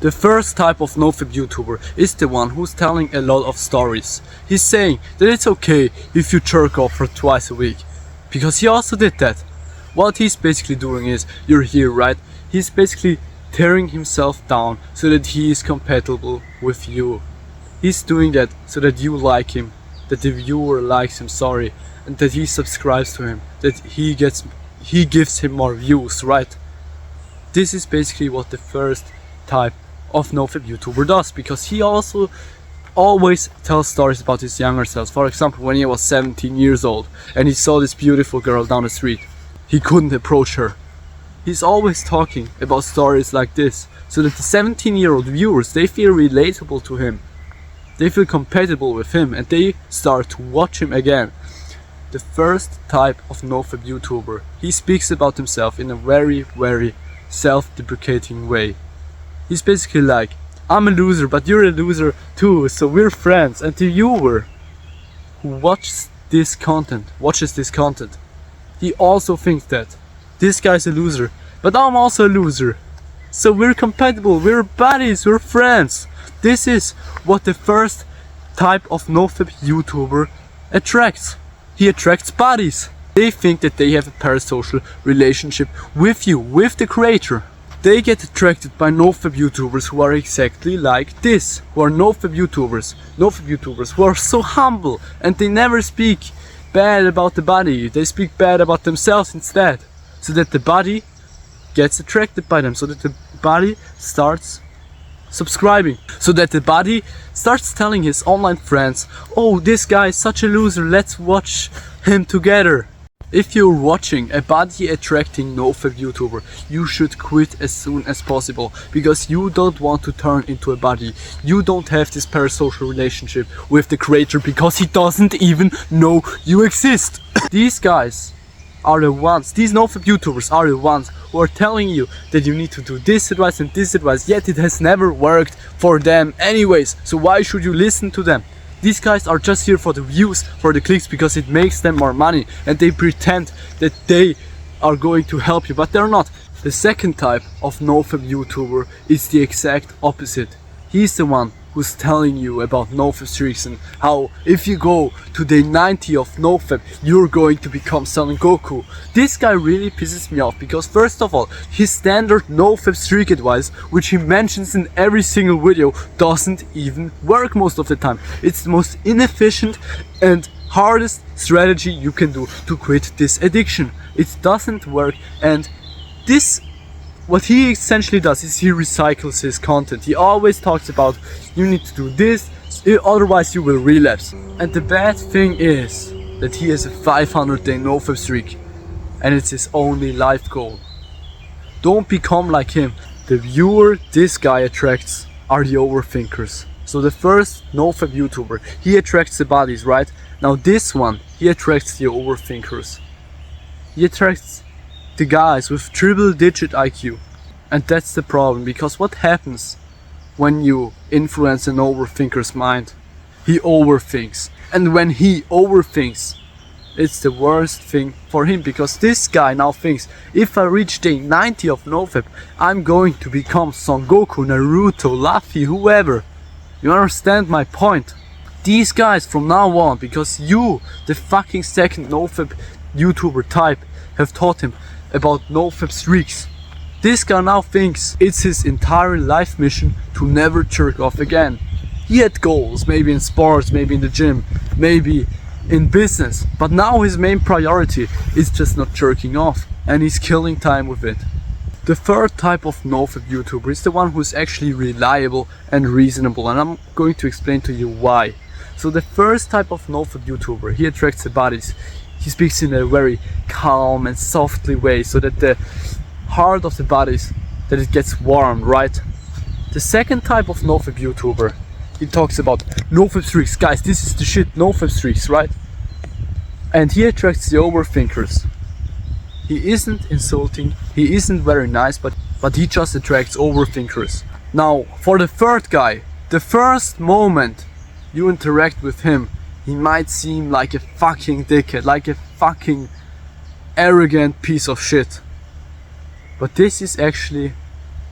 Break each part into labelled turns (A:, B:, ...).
A: The first type of NoFap YouTuber is the one who's telling a lot of stories. He's saying that it's okay if you jerk off for twice a week, because he also did that. What he's basically doing is, you're here, right? He's basically tearing himself down so that he is compatible with you. He's doing that so that you like him, that the viewer likes him, and that he subscribes to him, that he gives him more views, right? This is basically what the first type of NoFap YouTuber does, because he also always tells stories about his younger self. For example, when he was 17 years old and he saw this beautiful girl down the street, he couldn't approach her. He's always talking about stories like this, so that the 17-year-old viewers, they feel relatable to him, they feel compatible with him, and they start to watch him again. The first type of NoFap YouTuber, he speaks about himself in a very, very self-deprecating way. He's basically like, I'm a loser, but you're a loser too, so we're friends. And the viewer who watches this content, he also thinks that this guy's a loser, but I'm also a loser, so we're compatible, we're buddies, we're friends. This is what the first type of NoFap YouTuber attracts. He attracts buddies. They think that they have a parasocial relationship with you, with the creator. They get attracted by NoFap YouTubers who are exactly like this, who are NoFap YouTubers who are so humble and they never speak bad about the body, they speak bad about themselves instead, so that the body gets attracted by them, so that the body starts subscribing, so that the body starts telling his online friends, oh, this guy is such a loser, let's watch him together. If you're watching a body attracting NoFap YouTuber, you should quit as soon as possible, because you don't want to turn into a body. You don't have this parasocial relationship with the creator because he doesn't even know you exist. These guys are the ones, these NoFap YouTubers are the ones who are telling you that you need to do this advice and this advice, yet it has never worked for them anyways, so why should you listen to them? These guys are just here for the views, for the clicks, because it makes them more money, and they pretend that they are going to help you, but they're not. The second type of NoFap YouTuber is the exact opposite. He's the one who's telling you about NoFap streaks and how if you go to day 90 of NoFap, you're going to become Son Goku. This guy really pisses me off, because first of all, his standard NoFap streak advice, which he mentions in every single video, doesn't even work most of the time. It's the most inefficient and hardest strategy you can do to quit this addiction. It doesn't work, and what he essentially does is he recycles his content. He always talks about, you need to do this, otherwise you will relapse. And the bad thing is that he has a 500-day NoFap streak, and it's his only life goal. Don't become like him. The viewer this guy attracts are the overthinkers. So the first NoFap YouTuber, he attracts the bodies, right? Now this one, he attracts the overthinkers. He attracts the guys with triple-digit IQ. And that's the problem, because what happens when you influence an overthinker's mind? He overthinks. And when he overthinks, it's the worst thing for him, because this guy now thinks, if I reach day 90 of NoFap, I'm going to become Son Goku, Naruto, Luffy, whoever. You understand my point? These guys from now on, because you, the fucking second NoFap YouTuber type, have taught him about NoFap streaks. This guy now thinks it's his entire life mission to never jerk off again. He had goals, maybe in sports, maybe in the gym, maybe in business, but now his main priority is just not jerking off, and he's killing time with it. The third type of NoFap YouTuber is the one who's actually reliable and reasonable, and I'm going to explain to you why. So the first type of NoFap YouTuber, he attracts the bodies. He speaks in a very calm and softly way, so that the heart of the bodies, that it gets warmed, right? The second type of NoFap YouTuber, he talks about NoFap streaks. Guys, this is the shit, NoFap streaks, right? And he attracts the overthinkers. He isn't insulting, he isn't very nice, but he just attracts overthinkers. Now, for the third guy, the first moment you interact with him, he might seem like a fucking dickhead, like a fucking arrogant piece of shit. But this is actually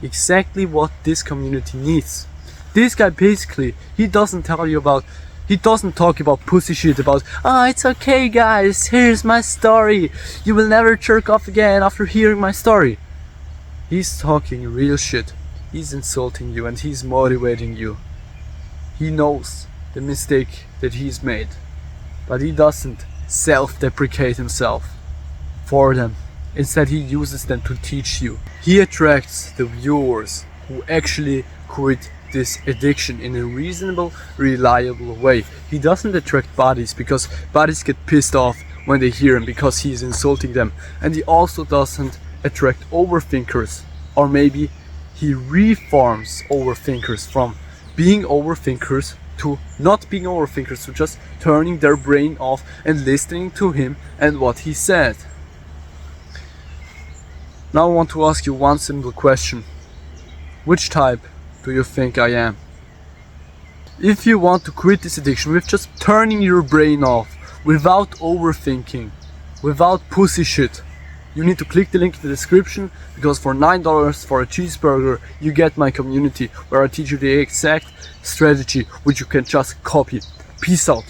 A: exactly what this community needs. This guy basically, he doesn't talk about pussy shit about, it's okay guys, here's my story, you will never jerk off again after hearing my story. He's talking real shit. He's insulting you and he's motivating you. He knows the mistake that he's made, but he doesn't self-deprecate himself for them. Instead, he uses them to teach you. He attracts the viewers who actually quit this addiction in a reasonable, reliable way. He doesn't attract bodies because bodies get pissed off when they hear him because he's insulting them. And he also doesn't attract overthinkers, or maybe he reforms overthinkers from being overthinkers to not being overthinkers, to just turning their brain off and listening to him and what he said. Now I want to ask you one simple question. Which type do you think I am? If you want to quit this addiction with just turning your brain off, without overthinking, without pussy shit, you need to click the link in the description, because for $9 for a cheeseburger you get my community where I teach you the exact strategy which you can just copy. Peace out.